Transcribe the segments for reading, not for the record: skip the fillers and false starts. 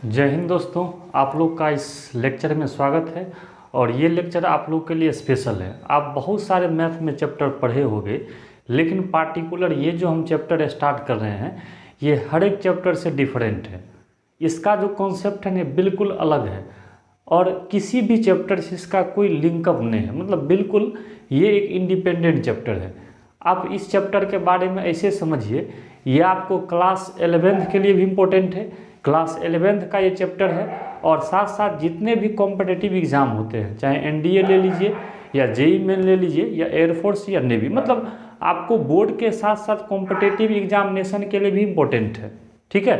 जय हिंद दोस्तों, आप लोग का इस लेक्चर में स्वागत है। और ये लेक्चर आप लोग के लिए स्पेशल है। आप बहुत सारे मैथ में चैप्टर पढ़े होंगे, लेकिन पार्टिकुलर ये जो हम चैप्टर स्टार्ट कर रहे हैं ये हर एक चैप्टर से डिफरेंट है। इसका जो कॉन्सेप्ट है ना बिल्कुल अलग है और किसी भी चैप्टर से इसका कोई लिंकअप नहीं है। मतलब बिल्कुल ये एक इंडिपेंडेंट चैप्टर है। आप इस चैप्टर के बारे में ऐसे समझिए, ये आपको क्लास 11th के लिए भी इम्पोर्टेंट है। क्लास 11th का ये चैप्टर है और साथ साथ जितने भी कॉम्पिटिटिव एग्ज़ाम होते हैं, चाहे एनडीए ले लीजिए या जेईई मेन ले लीजिए या एयरफोर्स या नेवी, मतलब आपको बोर्ड के साथ साथ कॉम्पिटिटिव एग्जामिनेशन के लिए भी इम्पोर्टेंट है। ठीक है,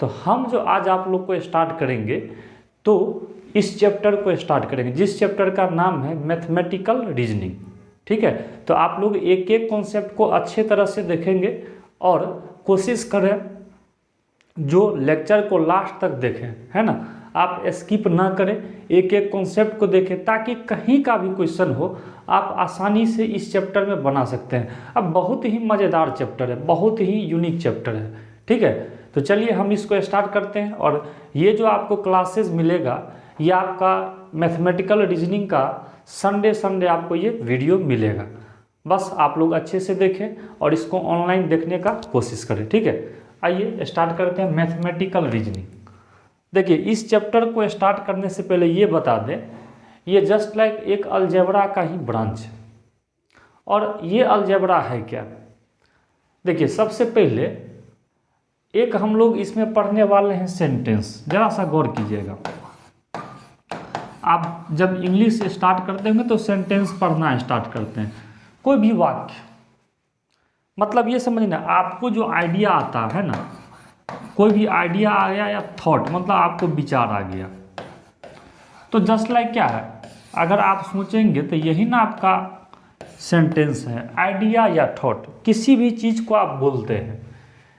तो हम जो आज आप लोग को स्टार्ट करेंगे तो इस चैप्टर को स्टार्ट करेंगे जिस चैप्टर का नाम है मैथमेटिकल रीजनिंग। ठीक है, तो आप लोग एक एक कॉन्सेप्ट को अच्छे तरह से देखेंगे और कोशिश करें जो लेक्चर को लास्ट तक देखें, है ना। आप स्किप ना करें, एक एक कॉन्सेप्ट को देखें ताकि कहीं का भी क्वेश्चन हो आप आसानी से इस चैप्टर में बना सकते हैं। अब बहुत ही मज़ेदार चैप्टर है, बहुत ही यूनिक चैप्टर है। ठीक है, तो चलिए हम इसको स्टार्ट करते हैं। और ये जो आपको क्लासेस मिलेगा ये आपका मैथमेटिकल रीजनिंग का संडे आपको ये वीडियो मिलेगा। बस आप लोग अच्छे से देखें और इसको ऑनलाइन देखने का कोशिश करें। ठीक है, आइए स्टार्ट करते हैं मैथमेटिकल रीजनिंग। देखिए, इस चैप्टर को स्टार्ट करने से पहले ये बता दें, ये जस्ट लाइक एक अलजेब्रा का ही ब्रांच है। और ये अलजेब्रा है क्या? देखिए, सबसे पहले एक हम लोग इसमें पढ़ने वाले हैं सेंटेंस। जरा सा गौर कीजिएगा, आप जब इंग्लिश स्टार्ट करते होंगे तो सेंटेंस पढ़ना स्टार्ट करते हैं। कोई भी वाक्य, मतलब ये समझना, आपको जो आइडिया आता है ना, कोई भी आइडिया आ गया या थॉट, मतलब आपको विचार आ गया, तो जस्ट लाइक क्या है, अगर आप सोचेंगे तो यही ना आपका सेंटेंस है। आइडिया या थॉट, किसी भी चीज़ को आप बोलते हैं।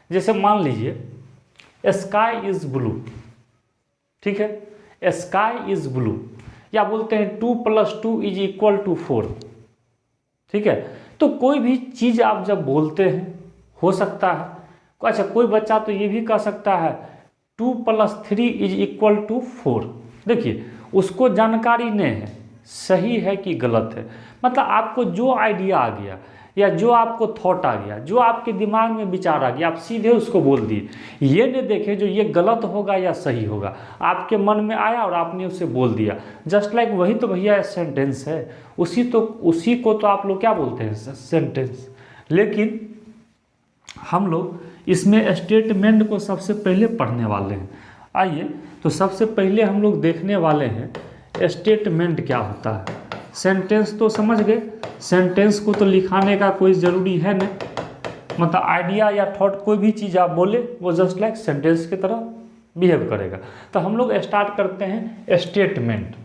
जैसे मान लीजिए स्काई इज़ ब्लू। ठीक है, स्काई इज़ ब्लू, या बोलते हैं 2 + 2 = 4। ठीक है, तो कोई भी चीज़ आप जब बोलते हैं, हो सकता है अच्छा कोई बच्चा तो ये भी कह सकता है 2 + 3 = 4। देखिए, उसको जानकारी नहीं है सही है कि गलत है। मतलब आपको जो आइडिया आ गया या जो आपको थॉट आ गया, जो आपके दिमाग में विचार आ गया, आप सीधे उसको बोल दिए। ये नहीं देखे जो ये गलत होगा या सही होगा, आपके मन में आया और आपने उसे बोल दिया। जस्ट लाइक वही तो भैया सेंटेंस है। उसी को तो आप लोग क्या बोलते हैं, सेंटेंस। लेकिन हम लोग इसमें स्टेटमेंट को सबसे पहले पढ़ने वाले हैं। आइए, तो सबसे पहले हम लोग देखने वाले हैं स्टेटमेंट क्या होता है। सेंटेंस तो समझ गए, सेंटेंस को तो लिखाने का कोई ज़रूरी है नहीं। मतलब आइडिया या थॉट, कोई भी चीज़ आप बोले वो जस्ट लाइक सेंटेंस की तरह बिहेव करेगा। तो हम लोग स्टार्ट करते हैं स्टेटमेंट।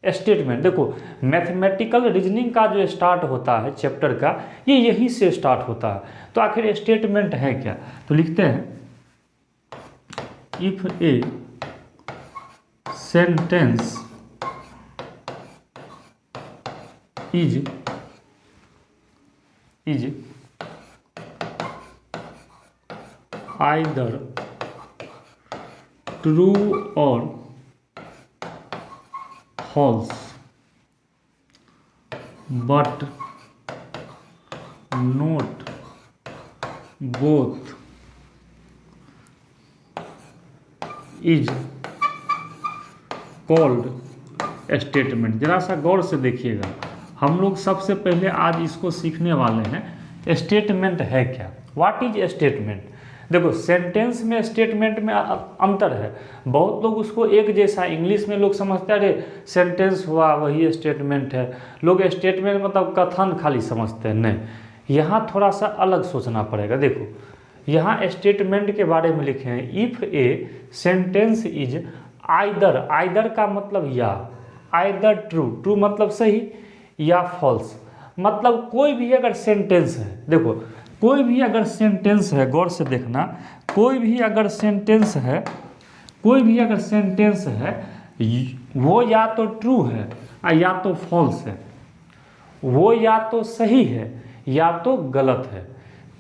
स्टेटमेंट देखो, मैथमेटिकल रीजनिंग का जो स्टार्ट होता है चैप्टर का, ये यहीं से स्टार्ट होता है। तो आखिर स्टेटमेंट है क्या? तो लिखते हैं if a sentence is either true और false but not both is called statement। जरा सा गौर से देखिएगा, हम लोग सबसे पहले आज इसको सीखने वाले हैं स्टेटमेंट है क्या। What is statement? देखो, सेंटेंस में स्टेटमेंट में अंतर है। बहुत लोग उसको एक जैसा, इंग्लिश में लोग समझते हैं अरे सेंटेंस हुआ वही स्टेटमेंट है। लोग स्टेटमेंट मतलब कथन खाली समझते हैं। नहीं, यहाँ थोड़ा सा अलग सोचना पड़ेगा। देखो, यहाँ स्टेटमेंट के बारे में लिखे हैं if a sentence is either. Either का मतलब या, आइदर ट्रू मतलब सही, या फॉल्स मतलब कोई भी अगर सेंटेंस है। देखो, कोई भी अगर सेंटेंस है, गौर से देखना, कोई भी अगर सेंटेंस है वो या तो ट्रू है या तो फॉल्स है, वो या तो सही है या तो गलत है।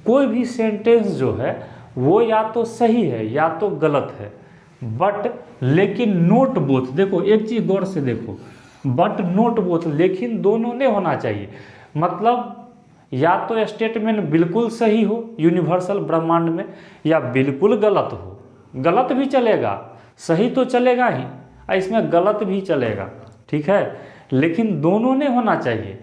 कोई भी सेंटेंस जो है वो या तो सही है या तो गलत है। बट लेकिन नोट बोथ, देखो एक चीज गौर से देखो, बट नोट बोथ, लेकिन दोनों नहीं होना चाहिए। मतलब या तो स्टेटमेंट बिल्कुल सही हो यूनिवर्सल ब्रह्मांड में, या बिल्कुल गलत हो। गलत भी चलेगा, सही तो चलेगा ही, इसमें गलत भी चलेगा, ठीक है, लेकिन दोनों नहीं होना चाहिए।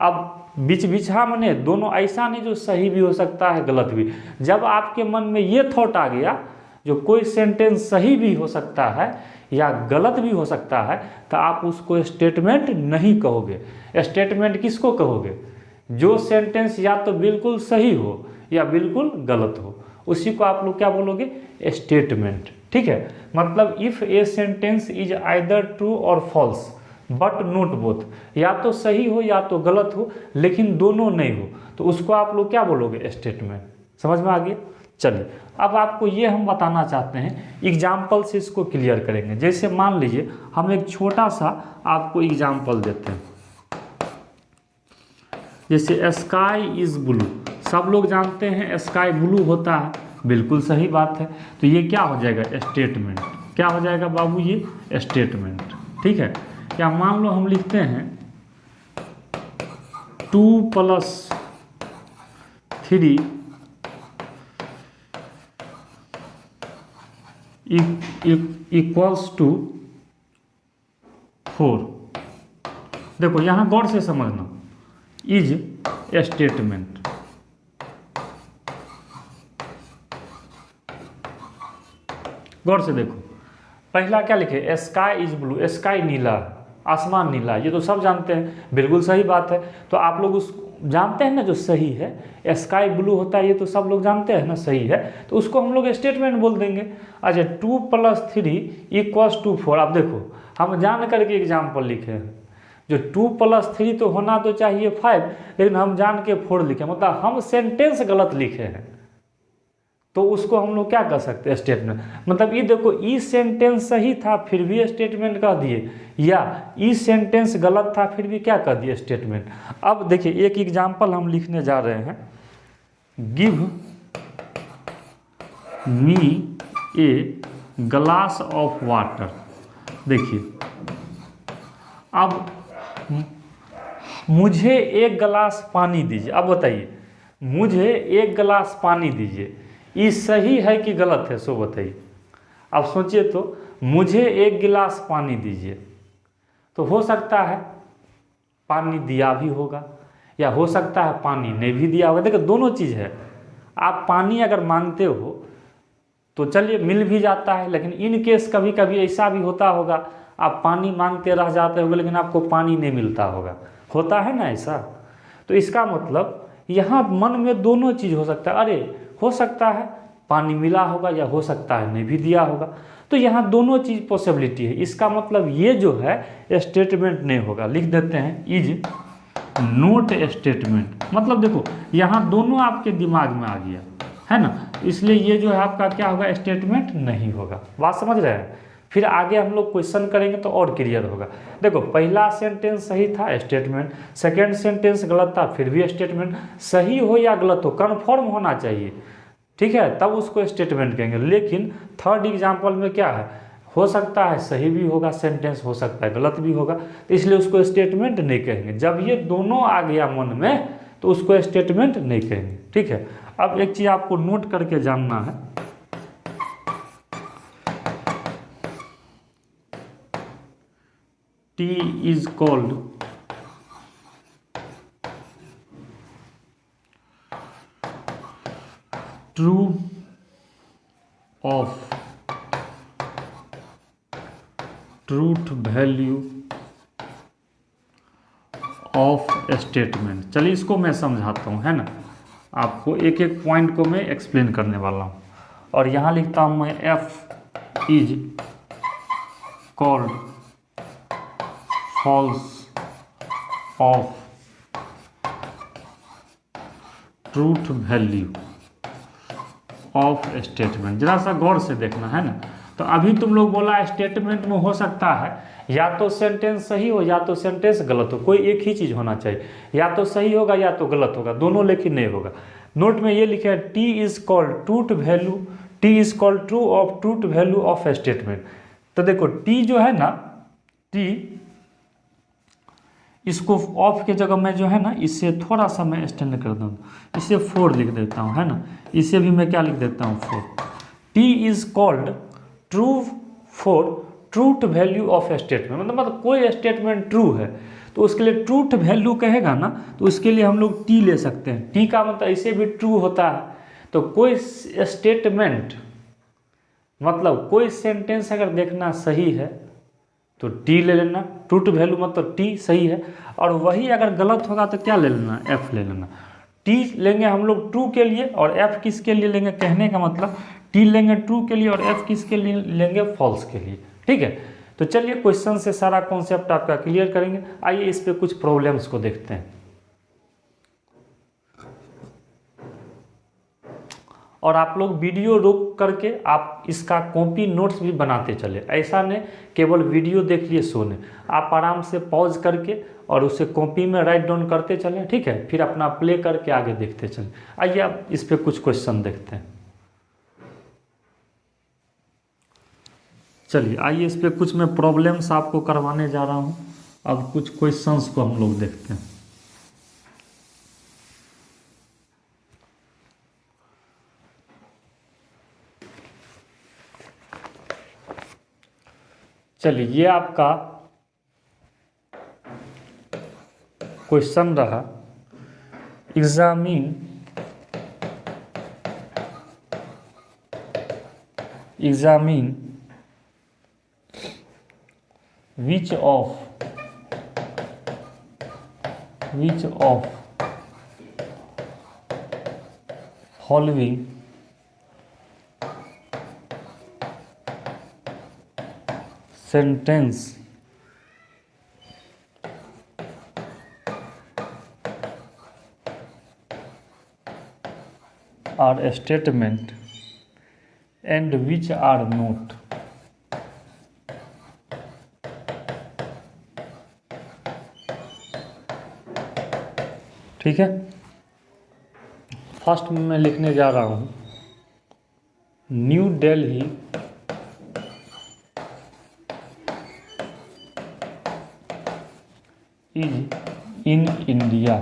अब बीच बीचा मने दोनों, ऐसा नहीं जो सही भी हो सकता है गलत भी। जब आपके मन में ये थॉट आ गया जो कोई सेंटेंस सही भी हो सकता है या गलत भी हो सकता है, तो आप उसको स्टेटमेंट नहीं कहोगे। स्टेटमेंट किसको कहोगे? जो सेंटेंस या तो बिल्कुल सही हो या बिल्कुल गलत हो, उसी को आप लोग क्या बोलोगे? स्टेटमेंट, ठीक है। मतलब if a sentence is either true और फॉल्स बट नोट बोथ, या तो सही हो या तो गलत हो, लेकिन दोनों नहीं हो, तो उसको आप लोग क्या बोलोगे? स्टेटमेंट। समझ में आ गया? चलिए, अब आपको ये हम बताना चाहते हैं, एग्जाम्पल से इसको क्लियर करेंगे। जैसे मान लीजिए हम एक छोटा सा आपको एग्जाम्पल देते हैं, जैसे स्काई इज ब्लू। सब लोग जानते हैं स्काई ब्लू होता है, बिल्कुल सही बात है। तो ये क्या हो जाएगा? स्टेटमेंट। क्या हो जाएगा बाबू? ये स्टेटमेंट, ठीक है। या मान लो हम लिखते हैं 2 + 3 = 4। देखो यहाँ गौर से समझना, इज स्टेटमेंट। गौर से देखो, पहला क्या लिखे? स्काई इज ब्लू, स्काई नीला, आसमान नीला, ये तो सब जानते हैं, बिल्कुल सही बात है। तो आप लोग उस जानते हैं ना जो सही है, स्काई ब्लू होता है, ये तो सब लोग जानते हैं ना सही है, तो उसको हम लोग स्टेटमेंट बोल देंगे। अच्छा, 2 + 3 = 4। आप देखो हम जान करके एग्जाम्पल लिखे हैं, जो 2 + 3 तो होना तो चाहिए 5, लेकिन हम जान के 4 लिखे, मतलब हम सेंटेंस गलत लिखे हैं, तो उसको हम लोग क्या कर सकते हैं? स्टेटमेंट। मतलब ये देखो, ई सेंटेंस सही था फिर भी स्टेटमेंट कह दिए, या ई सेंटेंस गलत था फिर भी क्या कह दिए? स्टेटमेंट। अब देखिए एक एग्जाम्पल हम लिखने जा रहे हैं, give me a glass of water. देखिए, अब मुझे एक गिलास पानी दीजिए। अब बताइए, मुझे एक गिलास पानी दीजिए, ये सही है कि गलत है? सो बताइए। अब सोचिए तो, मुझे एक गिलास पानी दीजिए, तो हो सकता है पानी दिया भी होगा, या हो सकता है पानी नहीं भी दिया होगा। देखो दोनों चीज़ है। आप पानी अगर मांगते हो तो चलिए मिल भी जाता है, लेकिन इन केस कभी कभी ऐसा भी होता होगा, आप पानी मांगते रह जाते होंगे लेकिन आपको पानी नहीं मिलता होगा, होता है ना ऐसा। तो इसका मतलब यहाँ मन में दोनों चीज़ हो सकता है। अरे हो सकता है पानी मिला होगा, या हो सकता है नहीं भी दिया होगा, तो यहाँ दोनों चीज़ पॉसिबिलिटी है। इसका मतलब ये जो है स्टेटमेंट नहीं होगा। लिख देते हैं इज नोट स्टेटमेंट। मतलब देखो यहाँ दोनों आपके दिमाग में आ गया है ना, इसलिए ये जो है आपका क्या होगा? स्टेटमेंट नहीं होगा। बात समझ रहे हैं? फिर आगे हम लोग क्वेश्चन करेंगे तो और क्लियर होगा। देखो पहला सेंटेंस सही था, स्टेटमेंट। सेकेंड सेंटेंस गलत था, फिर भी स्टेटमेंट। सही हो या गलत हो, कन्फर्म होना चाहिए, ठीक है, तब उसको स्टेटमेंट कहेंगे। लेकिन थर्ड एग्जाम्पल में क्या है? हो सकता है सही भी होगा सेंटेंस, हो सकता है गलत भी होगा, तो इसलिए उसको स्टेटमेंट नहीं कहेंगे। जब ये दोनों आ गया मन में तो उसको स्टेटमेंट नहीं कहेंगे, ठीक है। अब एक चीज़ आपको नोट करके जानना है, T is called true of truth value of statement. चलिए इसको मैं समझाता हूँ, है ना, आपको एक एक पॉइंट को मैं एक्सप्लेन करने वाला हूँ। और यहाँ लिखता हूँ मैं F is called false of truth value of statement. जरा सा गौर से देखना, है ना। तो अभी तुम लोग बोला स्टेटमेंट में हो सकता है या तो सेंटेंस सही हो या तो सेंटेंस गलत हो, कोई एक ही चीज़ होना चाहिए, या तो सही होगा या तो गलत होगा, दोनों लेकिन नहीं होगा। नोट में ये लिखे है T is called truth value T is called true of truth value of statement. तो देखो टी जो है ना, टी इसको ऑफ के जगह मैं जो है ना इससे थोड़ा सा मैं एक्सटेंड कर दूँ, इसे 4 लिख देता हूँ, है ना, इसे भी मैं क्या लिख देता हूँ 4। T is called true for truth value of statement, मतलब कोई स्टेटमेंट ट्रू है तो उसके लिए ट्रूथ वैल्यू कहेगा ना, तो उसके लिए हम लोग टी ले सकते हैं। टी का मतलब इसे भी ट्रू होता है। तो कोई स्टेटमेंट मतलब कोई सेंटेंस अगर देखना सही है तो टी ले लेना, ट्रूथ वैल्यू मतलब टी सही है, और वही अगर गलत होगा तो क्या ले लेना, एफ ले लेना। टी लेंगे हम लोग ट्रू के लिए और एफ किसके लिए लेंगे, कहने का मतलब टी लेंगे ट्रू के लिए और एफ किसके लिए लेंगे, फॉल्स के लिए। ठीक है, तो चलिए क्वेश्चन से सारा कॉन्सेप्ट आपका क्लियर करेंगे। आइए इस पे कुछ प्रॉब्लम्स को देखते हैं, और आप लोग वीडियो रोक करके आप इसका कॉपी नोट्स भी बनाते चले। ऐसा नहीं केवल वीडियो देख लिए सोने, आप आराम से पॉज करके और उसे कॉपी में राइट डाउन करते चलें। ठीक है, फिर अपना प्ले करके आगे देखते चलें। आइए आप इस पे कुछ क्वेश्चन देखते हैं। चलिए आइए इस पे कुछ मैं प्रॉब्लम्स आपको करवाने जा रहा हूँ। अब कुछ क्वेश्चंस को हम लोग देखते हैं। चलिए ये आपका क्वेश्चन रहा, examine which of following sentence are statement and which are not। ठीक है, फर्स्ट में मैं लिखने जा रहा हूँ new Delhi is in India.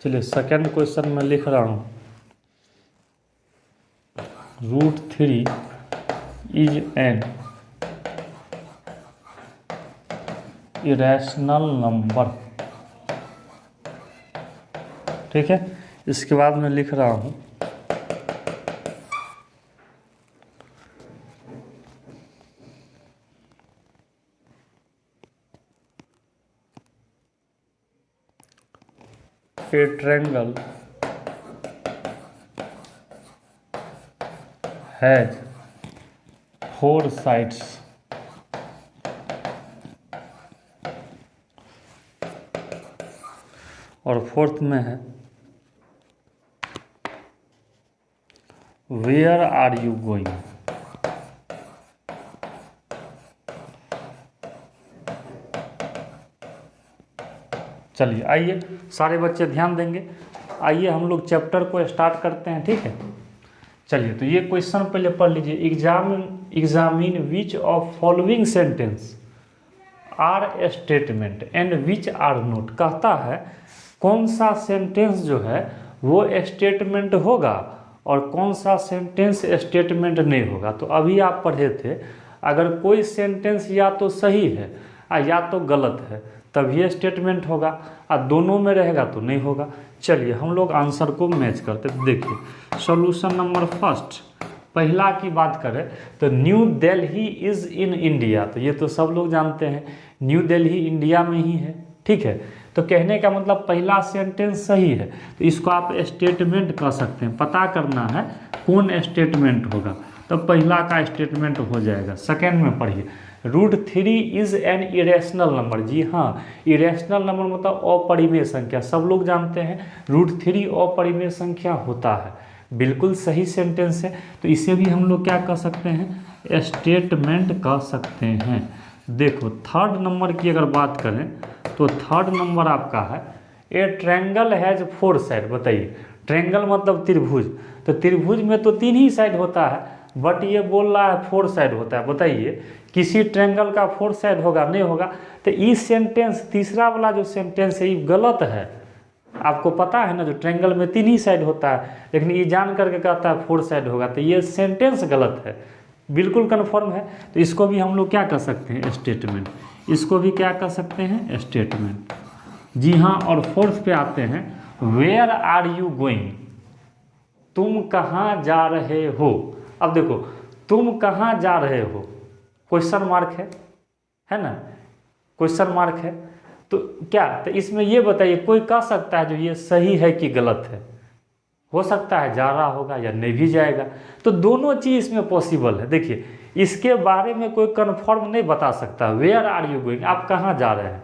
चलिए सेकेंड क्वेश्चन में लिख रहा हूँ √3 इज एन इरेशनल नंबर। ठीक है, इसके बाद मैं लिख रहा हूँ ए ट्रायंगल हैज 4 साइड्स। और फोर्थ में है वेयर आर यू गोइंग। चलिए आइए सारे बच्चे ध्यान देंगे। आइए हम लोग चैप्टर को स्टार्ट करते हैं। ठीक है, चलिए तो ये क्वेश्चन पहले पढ़ लीजिए। Examine which of following sentence are statement and which are not. कहता है कौन सा सेंटेंस जो है वो स्टेटमेंट होगा और कौन सा सेंटेंस स्टेटमेंट नहीं होगा। तो अभी आप पढ़े थे अगर कोई सेंटेंस या तो सही है या तो गलत है तभी स्टेटमेंट होगा, और दोनों में रहेगा तो नहीं होगा। चलिए हम लोग आंसर को मैच करते। देखिए सॉल्यूशन नंबर फर्स्ट, पहला की बात करें तो new Delhi is in India. तो ये तो सब लोग जानते हैं न्यू दिल्ली इंडिया में ही है। ठीक है, तो कहने का मतलब पहला सेंटेंस सही है तो इसको आप स्टेटमेंट कह सकते हैं। पता करना है कौन स्टेटमेंट होगा, तो पहला का स्टेटमेंट हो जाएगा। सेकेंड में पढ़िए √3 इज़ एन इरेशनल नंबर। जी हाँ, इरेशनल नंबर मतलब अपरिमेय संख्या, सब लोग जानते हैं √3 अपरिमेय संख्या होता है। बिल्कुल सही सेंटेंस है, तो इसे भी हम लोग क्या कह सकते हैं, स्टेटमेंट कह सकते हैं। देखो थर्ड नंबर की अगर बात करें तो थर्ड नंबर आपका है ए ट्रायंगल हैज 4 साइड। बताइए ट्रेंगल मतलब त्रिभुज, तो त्रिभुज में तो 3 ही साइड होता है, बट ये बोल रहा है 4 साइड होता है। बताइए किसी ट्रेंगल का 4 साइड होगा? नहीं होगा। तो इस सेंटेंस तीसरा वाला जो सेंटेंस है ये गलत है। आपको पता है ना जो ट्रेंगल में 3 ही साइड होता है, लेकिन ये जान करके कहता है 4 साइड होगा, तो ये सेंटेंस गलत है, बिल्कुल कन्फर्म है। तो इसको भी हम लोग क्या कर सकते हैं? स्टेटमेंट। इसको भी क्या कर सकते हैं? स्टेटमेंट। जी हाँ। और फोर्थ पे आते हैं, वेयर आर यू गोइंग? तुम कहाँ जा रहे हो? अब देखो, तुम कहाँ जा रहे हो, क्वेश्चन मार्क है ना, क्वेश्चन मार्क है। तो क्या, तो इसमें ये बताइए, कोई कह सकता है जो ये सही है कि गलत है? हो सकता है जा रहा होगा या नहीं भी जाएगा, तो दोनों चीज़ इसमें पॉसिबल है। देखिए इसके बारे में कोई कन्फर्म नहीं बता सकता, वेयर आर यू गोइंग, आप कहाँ जा रहे हैं।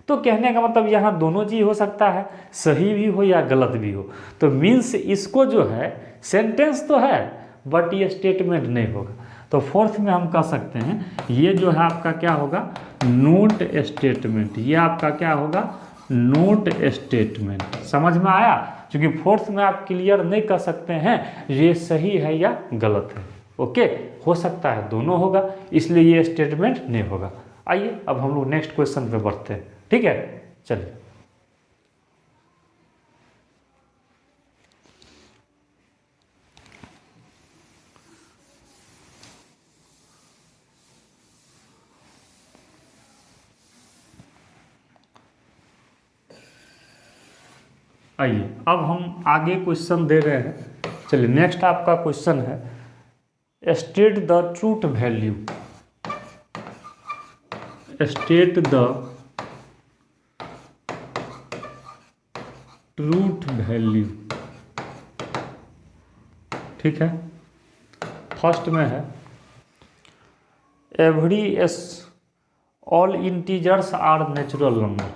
तो कहने का मतलब यहाँ दोनों चीज़ हो सकता है, सही भी हो या गलत भी हो। तो मीन्स इसको जो है सेंटेंस तो है बट ये स्टेटमेंट नहीं होगा। तो फोर्थ में हम कह सकते हैं ये जो है आपका क्या होगा? Note statement. ये आपका क्या होगा? Note statement. समझ में आया? क्योंकि फोर्थ में आप क्लियर नहीं कर सकते हैं ये सही है या गलत है। ओके, हो सकता है दोनों होगा, इसलिए ये स्टेटमेंट नहीं होगा। आइए अब हम लोग नेक्स्ट क्वेश्चन पे बढ़ते हैं। ठीक है, चलिए। आइए अब हम आगे क्वेश्चन दे रहे हैं। चलिए नेक्स्ट आपका क्वेश्चन है, state the truth value. State the truth value. ठीक है, फर्स्ट में है every all integers are natural number.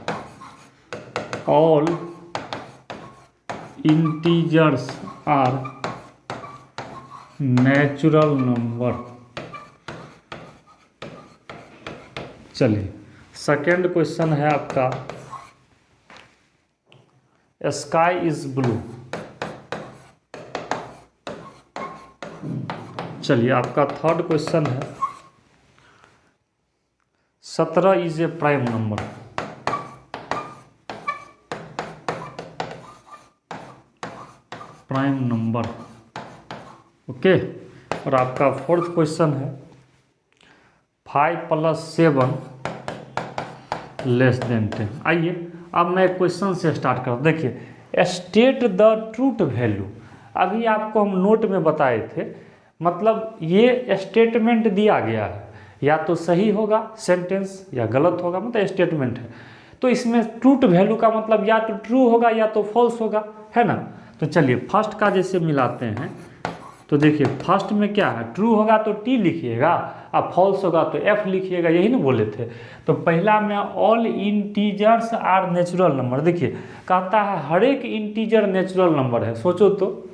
All integers are natural number. चलिए सेकेंड क्वेश्चन है आपका, स्काई इज ब्लू। चलिए आपका थर्ड क्वेश्चन है, 17 is a prime number. Prime number. Okay, और आपका फोर्थ क्वेश्चन है, 5 + 7 < 10। आइए अब मैं क्वेश्चन से स्टार्ट कर। देखिए स्टेट द ट्रूथ वैल्यू, अभी आपको हम नोट में बताए थे, मतलब ये स्टेटमेंट दिया गया है, या तो सही होगा सेंटेंस या गलत होगा, मतलब स्टेटमेंट है। तो इसमें ट्रूथ वैल्यू का मतलब या तो ट्रू होगा या तो फॉल्स होगा, है ना। तो चलिए फर्स्ट का जैसे मिलाते हैं, तो देखिए फर्स्ट में क्या है, ट्रू होगा तो टी लिखिएगा, और फॉल्स होगा तो एफ लिखिएगा, यही ना बोले थे। तो पहला में all integers are natural number. देखिए कहता है हर एक इंटीजर नेचुरल नंबर है। सोचो तो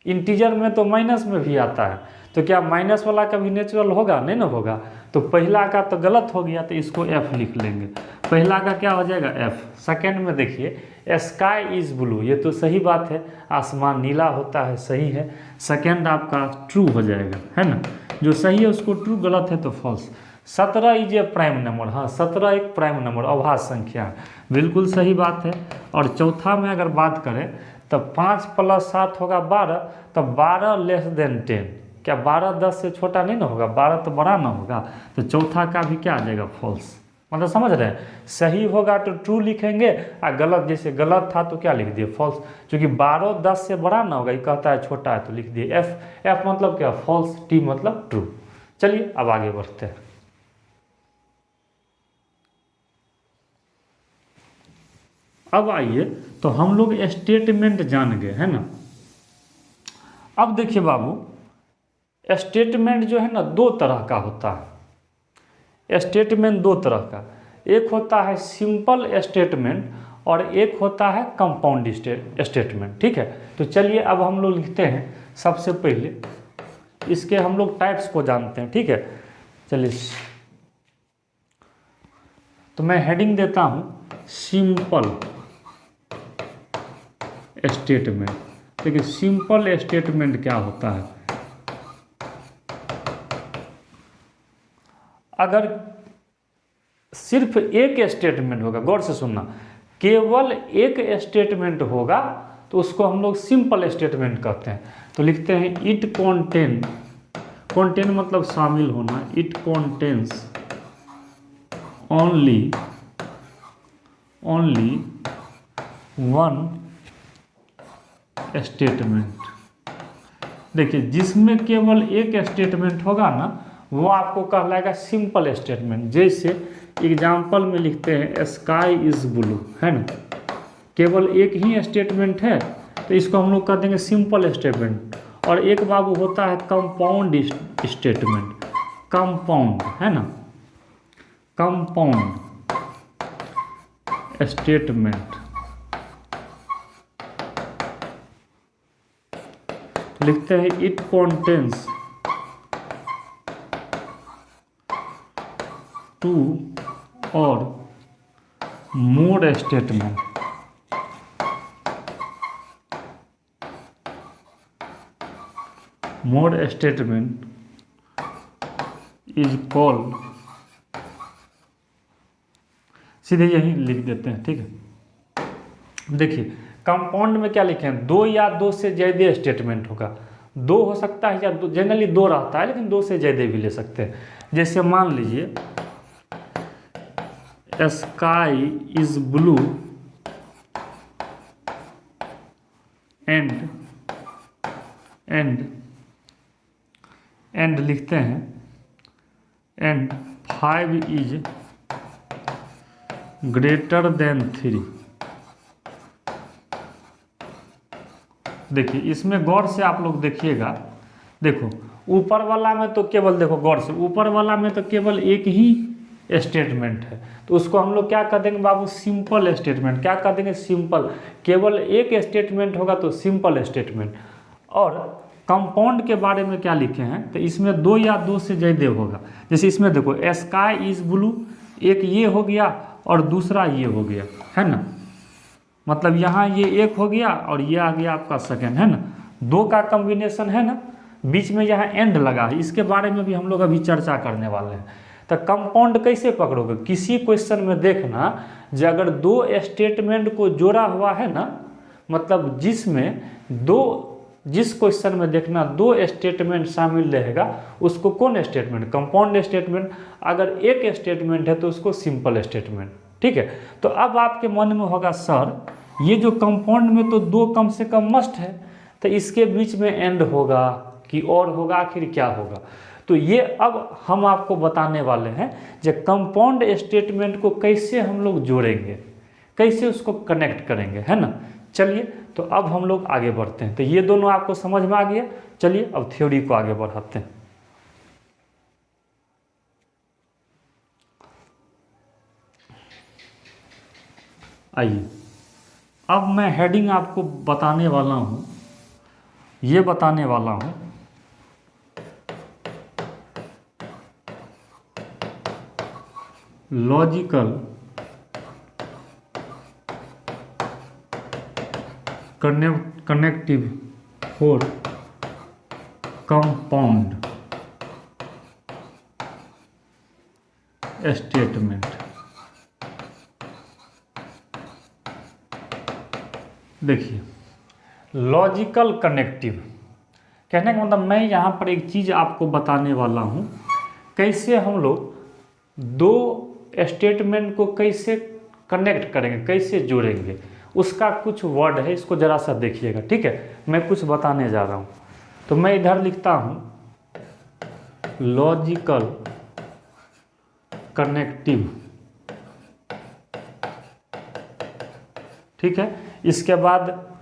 इंटीजर में तो माइनस में भी आता है, तो क्या माइनस वाला कभी नेचुरल होगा? नहीं ना होगा। तो पहला का तो गलत हो गया, तो इसको एफ लिख लेंगे। पहला का क्या हो जाएगा? एफ। सेकेंड में देखिए स्काई इज ब्लू, ये तो सही बात है, आसमान नीला होता है, सही है। सेकेंड आपका ट्रू हो जाएगा, है ना, जो सही है उसको ट्रू, गलत है तो false. 17 is a prime number, हाँ 17 एक प्राइम नंबर, अभाज्य संख्या है, बिल्कुल सही बात है। और चौथा में अगर बात करें तो 5 + 7 होगा 12, तो 12 < 10। क्या 12 10 से छोटा नहीं ना होगा? 12 तो बड़ा ना होगा, तो चौथा का भी क्या आ जाएगा? फॉल्स। मतलब समझ रहे हैं, सही होगा तो ट्रू लिखेंगे, और गलत, जैसे गलत था तो क्या लिख दिए? फॉल्स। क्योंकि 12 10 से बड़ा ना होगा, ये कहता है छोटा है, तो लिख दिए एफ। एफ मतलब क्या? फॉल्स। टी मतलब ट्रू। चलिए अब आगे बढ़ते हैं। अब आइए, तो हम लोग स्टेटमेंट जान गए, है ना। अब देखिए बाबू, स्टेटमेंट जो है ना दो तरह का होता है। स्टेटमेंट दो तरह का, एक होता है सिंपल स्टेटमेंट और एक होता है कंपाउंड स्टेटमेंट। ठीक है, तो चलिए अब हम लोग लिखते हैं। सबसे पहले इसके हम लोग टाइप्स को जानते हैं। ठीक है, चलिए तो मैं हेडिंग देता हूँ सिंपल स्टेटमेंट। देखिए सिंपल स्टेटमेंट क्या होता है, अगर सिर्फ एक स्टेटमेंट होगा, गौर से सुनना, केवल एक स्टेटमेंट होगा तो उसको हम लोग सिंपल स्टेटमेंट कहते हैं। तो लिखते हैं इट कॉन्टेन, कॉन्टेन मतलब शामिल होना, it contains only one statement. देखिए जिसमें केवल एक स्टेटमेंट होगा ना वो आपको कहलाएगा सिंपल स्टेटमेंट। जैसे एग्जाम्पल में लिखते हैं स्काई इज ब्लू, है ना, केवल एक ही स्टेटमेंट है तो इसको हम लोग कह देंगे सिंपल स्टेटमेंट। और एक बाबू होता है कंपाउंड स्टेटमेंट, कंपाउंड, है ना, कंपाउंड स्टेटमेंट। लिखते हैं इट कॉन्टेन्स टू और more statement, more statement is called, सीधे यही लिख देते हैं, ठीक है। देखिए कंपाउंड में क्या लिखे हैं, दो या दो से ज़्यादा स्टेटमेंट होगा, दो हो सकता है या दो, जनरली दो रहता है लेकिन दो से ज़्यादा भी ले सकते हैं। जैसे मान लीजिए स्काई इज ब्लू एंड लिखते हैं एंड 5 इज ग्रेटर देन 3। देखिए इसमें गौर से आप लोग देखिएगा, देखो ऊपर वाला में तो केवल, देखो गौर से, ऊपर वाला में तो केवल एक ही स्टेटमेंट है तो उसको हम लोग क्या कर देंगे बाबू, सिंपल स्टेटमेंट। क्या कर देंगे, सिंपल, केवल एक स्टेटमेंट होगा तो सिंपल स्टेटमेंट। और कंपाउंड के बारे में क्या लिखे हैं तो इसमें दो या दो से ज़्यादा होगा। जैसे इसमें देखो स्काई इज ब्लू, एक ये हो गया और दूसरा ये हो गया, है ना, मतलब यहाँ ये एक हो गया और ये आ गया आपका सेकेंड, है ना, दो का कॉम्बिनेशन है ना, बीच में यहाँ एंड लगा है, इसके बारे में भी हम लोग अभी चर्चा करने वाले हैं। तो कंपाउंड कैसे पकड़ोगे, किसी क्वेश्चन में देखना जो अगर दो स्टेटमेंट को जोड़ा हुआ है ना, मतलब जिसमें दो, जिस क्वेश्चन में देखना दो स्टेटमेंट शामिल रहेगा उसको कौन स्टेटमेंट, कंपाउंड स्टेटमेंट। अगर एक स्टेटमेंट है तो उसको सिंपल स्टेटमेंट, ठीक है। तो अब आपके मन में होगा सर ये जो कंपाउंड में तो दो कम से कम मस्ट है, तो इसके बीच में एंड होगा कि और होगा, आखिर क्या होगा। तो ये अब हम आपको बताने वाले हैं जो कंपाउंड स्टेटमेंट को कैसे हम लोग जोड़ेंगे, कैसे उसको कनेक्ट करेंगे, है ना। चलिए तो अब हम लोग आगे बढ़ते हैं। तो ये दोनों आपको समझ में आ गया, चलिए अब थ्योरी को आगे बढ़ाते हैं। आइए अब मैं हेडिंग आपको बताने वाला हूँ, ये बताने वाला हूँ logical connective for compound statement. देखिए लॉजिकल कनेक्टिव कहने का मतलब मैं यहाँ पर एक चीज़ आपको बताने वाला हूँ, कैसे हम लोग दो स्टेटमेंट को कैसे कनेक्ट करेंगे, कैसे जोड़ेंगे, उसका कुछ वर्ड है, इसको ज़रा सा देखिएगा, ठीक है। मैं कुछ बताने जा रहा हूँ तो मैं इधर लिखता हूँ लॉजिकल कनेक्टिव, ठीक है। इसके बाद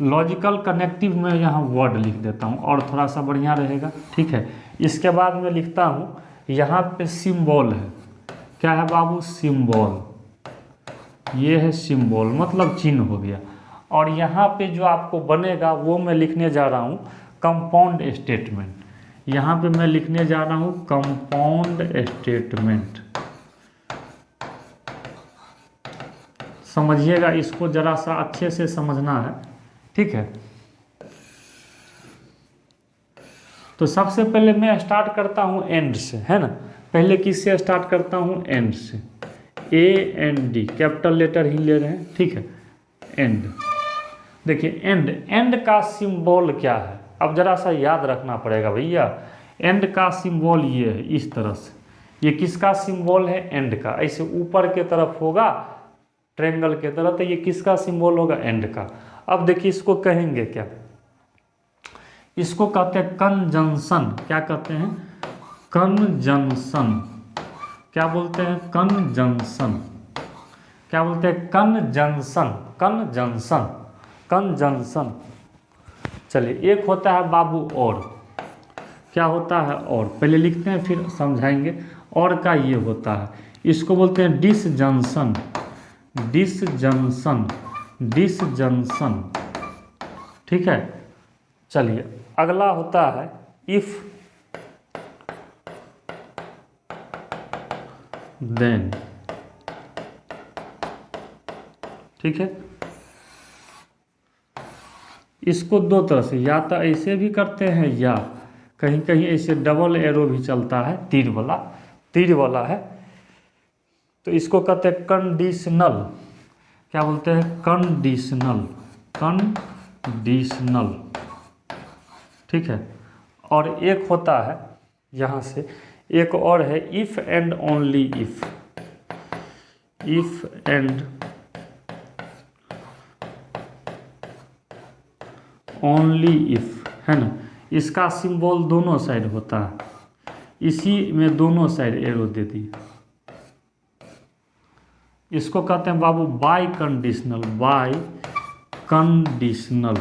लॉजिकल कनेक्टिव में यहाँ वर्ड लिख देता हूँ और थोड़ा सा बढ़िया रहेगा, ठीक है। इसके बाद मैं लिखता हूँ यहाँ पे सिंबल है, क्या है बाबू, सिंबल, ये है सिंबल मतलब चिन्ह हो गया। और यहाँ पे जो आपको बनेगा वो मैं लिखने जा रहा हूँ कंपाउंड स्टेटमेंट, यहाँ पे मैं लिखने जा रहा हूँ कंपाउंड स्टेटमेंट। समझिएगा, इसको ज़रा सा अच्छे से समझना है ठीक है। तो सबसे पहले मैं स्टार्ट करता हूँ एंड से, है ना। पहले किससे स्टार्ट करता हूँ? एंड से। A and D capital letter ही ले रहे हैं, ठीक है। एंड, देखिए एंड, एंड का सिंबल क्या है? अब जरा सा याद रखना पड़ेगा भैया। एंड का सिंबल ये है, इस तरह से। ये किसका सिंबल है? एंड का। ऐसे ऊपर के तरफ होगा ट्रायंगल के तरह, तो ये किसका सिंबल होगा? एंड का। अब देखिए इसको कहेंगे क्या? इसको कहते हैं कंजंक्शन। क्या कहते हैं? कंजंक्शन। क्या बोलते हैं? कंजंक्शन। क्या बोलते हैं? कंजंक्शन। Conjunction, conjunction. चलिए, एक होता है बाबू और। क्या होता है? और पहले लिखते हैं फिर समझाएंगे। और का ये होता है, इसको बोलते हैं डिसजंक्शन। डिसजंक्शन, डिसजंक्शन, ठीक है। चलिए, अगला होता है इफ देन, ठीक है। इसको दो तरह से, या तो ऐसे भी करते हैं या कहीं कहीं ऐसे डबल एरो भी चलता है, तीर वाला, तीर वाला है। तो इसको कहते हैं कंडीशनल। क्या बोलते हैं? कंडीशनल, कंडीशनल, ठीक है। और एक होता है यहाँ से, एक और है if and only if. If and only if, है ना। इसका सिंबल दोनों साइड होता है, इसी में दोनों साइड एरो दे दी। इसको कहते हैं बाबू बाय कंडीशनल। Bye conditional.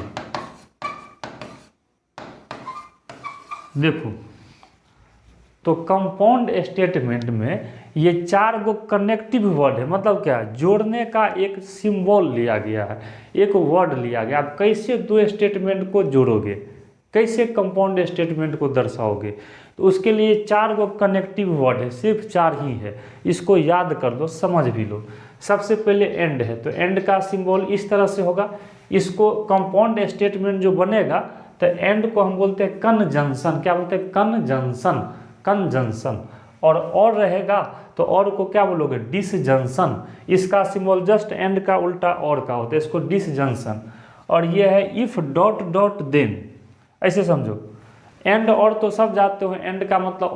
देखो, तो कंपाउंड स्टेटमेंट में ये 4 गो कनेक्टिव वर्ड है। मतलब क्या? जोड़ने का एक सिंबल लिया गया है, एक वर्ड लिया गया। आप कैसे दो स्टेटमेंट को जोड़ोगे, कैसे कंपाउंड स्टेटमेंट को दर्शाओगे? तो उसके लिए 4 गो कनेक्टिव वर्ड है, सिर्फ 4 ही है। इसको याद कर दो, समझ भी लो। सबसे पहले एंड है, तो एंड का सिंबल इस तरह से होगा। इसको कंपाउंड स्टेटमेंट जो बनेगा, तो एंड को हम बोलते हैं कंजंक्शन। क्या बोलते हैं? Conjunction, conjunction. और रहेगा तो और को क्या बोलोगे? डिसजंक्शन। इसका सिंबल जस्ट एंड का उल्टा और का होता है, इसको डिसजंक्शन। और ये है इफ डॉट डॉट देन, ऐसे समझो। एंड और तो सब जाते हो, एंड का मतलब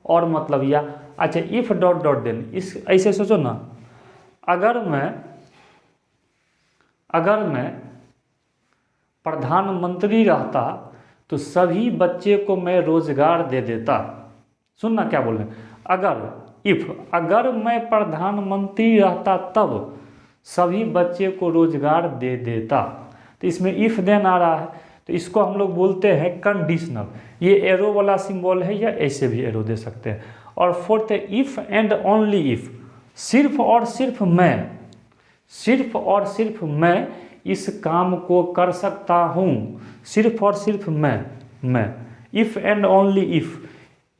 और मतलब या। अच्छा, इफ डॉट डॉट देन, इस ऐसे सोचो ना। अगर मैं प्रधानमंत्री रहता तो सभी बच्चे को मैं रोजगार दे देता। सुनना क्या बोल रहे हैं? अगर मैं प्रधानमंत्री रहता तब सभी बच्चे को रोजगार दे देता। तो इसमें इफ देन आ रहा है, तो इसको हम लोग बोलते हैं कंडीशनल। ये एरो वाला सिंबल है, या ऐसे भी एरो दे सकते हैं। और फोर्थ है इफ एंड ओनली इफ। सिर्फ और सिर्फ मैं, सिर्फ और सिर्फ मैं इस काम को कर सकता हूँ। सिर्फ और सिर्फ मैं। इफ एंड ओनली इफ,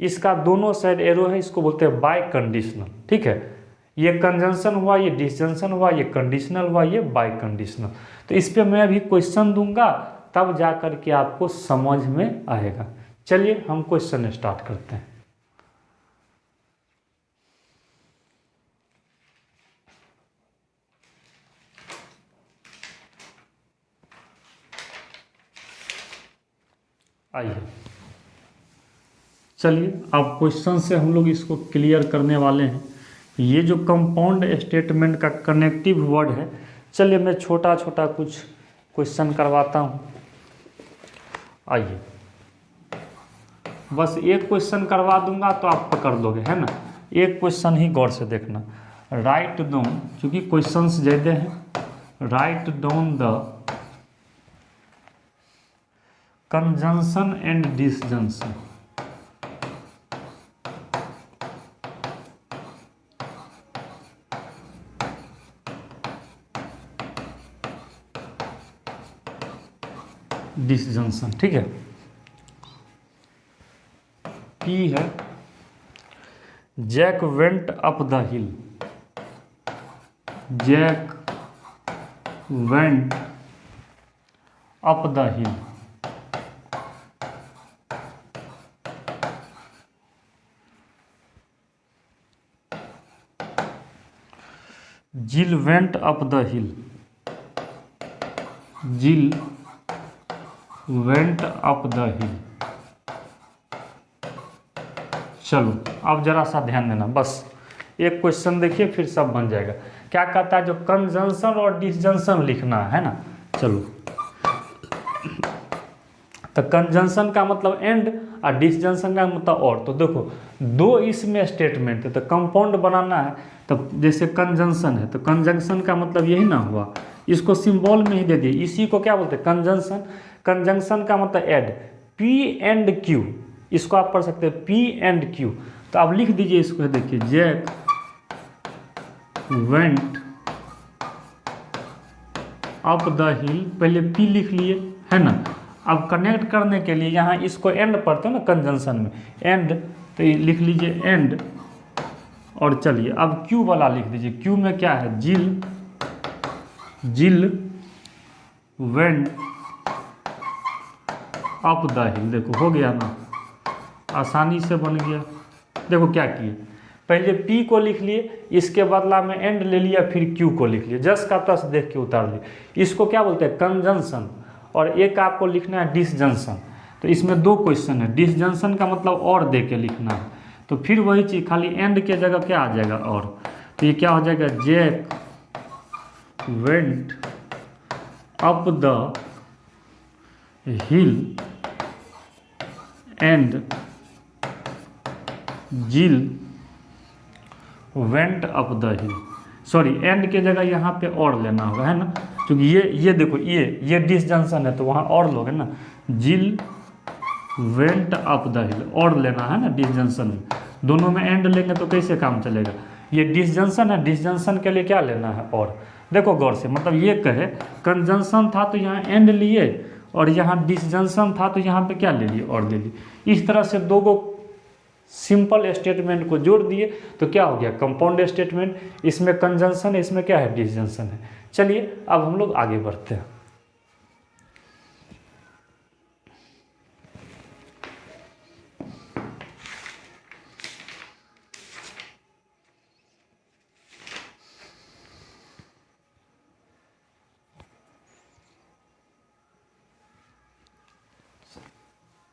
इसका दोनों साइड एरो है, इसको बोलते हैं बाय कंडीशनल, ठीक है। ये कंजंक्शन हुआ, ये डिसजंक्शन हुआ, ये कंडीशनल हुआ, ये बाय कंडीशनल। तो इस पे मैं अभी क्वेश्चन दूंगा, तब जा कर के आपको समझ में आएगा। चलिए हम क्वेश्चन स्टार्ट करते हैं। आइए, चलिए अब क्वेश्चन से हम लोग इसको क्लियर करने वाले हैं। ये जो कंपाउंड स्टेटमेंट का कनेक्टिव वर्ड है, चलिए मैं छोटा छोटा कुछ क्वेश्चन करवाता हूँ। आइए, बस एक क्वेश्चन करवा दूंगा तो आप पकड़ लोगे, है ना। एक क्वेश्चन ही गौर से देखना। राइट डाउन, क्योंकि क्वेश्चंस ज़्यादा हैं। Right down the conjunction and disjunction. Disjunction, ठीक है। पी है Jack went up the hill. Jack went up the hill, Jill went up the hill, Jill went up the हिल। चलो अब जरा सा ध्यान देना, बस एक क्वेश्चन देखिए फिर सब बन जाएगा। क्या कहता है, जो कंजंक्शन और डिसजंक्शन लिखना है ना। चलो, तो कंजंक्शन का मतलब एंड और डिसजंक्शन का मतलब और। तो देखो दो इसमें स्टेटमेंट है, तो कंपाउंड बनाना है। तो जैसे कंजंक्शन है, तो कंजंक्शन का मतलब यही ना हुआ, इसको सिंबल में ही दे दिए, इसी को क्या बोलते हैं, कंजंक्शन। कंजंक्शन का मतलब एड, पी एंड क्यू, इसको आप पढ़ सकते हैं पी एंड क्यू। तो आप लिख दीजिए इसको, देखिए Jack went up the hill, पहले पी लिख लिए है ना। अब कनेक्ट करने के लिए यहाँ इसको एंड पढ़ते हैं ना कंजंक्शन में, एंड, तो ये लिख लीजिए एंड। और चलिए अब क्यू वाला लिख दीजिए, क्यू में क्या है, जिल, जिल वेंट अप द हिल। देखो हो गया ना, आसानी से बन गया। देखो क्या किए, पहले P को लिख लिए, इसके बदला में एंड ले लिया, फिर Q को लिख लिया, जस का तस देख के उतार लिए। इसको क्या बोलते हैं, कंजंक्शन। और एक आपको लिखना है डिसजंक्शन। तो इसमें दो क्वेश्चन है, डिसजंक्शन का मतलब और दे के लिखना है, तो फिर वही चीज़ खाली एंड के जगह क्या आ जाएगा और। तो ये क्या हो जाएगा, Jack went up the hill and Jill went up the hill. Sorry, and के जगह यहाँ पे और लेना होगा है ना, क्योंकि ये देखो ये डिसजंक्शन है, तो वहाँ और लोगे ना, जिल वेंट अप द हिल, और लेना है ना डिसजंक्शन में। दोनों में एंड लेंगे तो कैसे काम चलेगा। ये डिसजंक्शन है, डिसजंक्शन के लिए क्या लेना है और। देखो गौर से, मतलब ये कहे कंजंक्शन था तो यहाँ एंड लिए, और यहाँ डिसजंक्शन था तो यहाँ पे क्या ले लिए, और ले लिए। इस तरह से दो को सिंपल स्टेटमेंट को जोड़ दिए तो क्या हो गया, कंपाउंड स्टेटमेंट। इसमें कंजंक्शन है, इसमें क्या है, डिसजंक्शन है। चलिए अब हम लोग आगे बढ़ते हैं।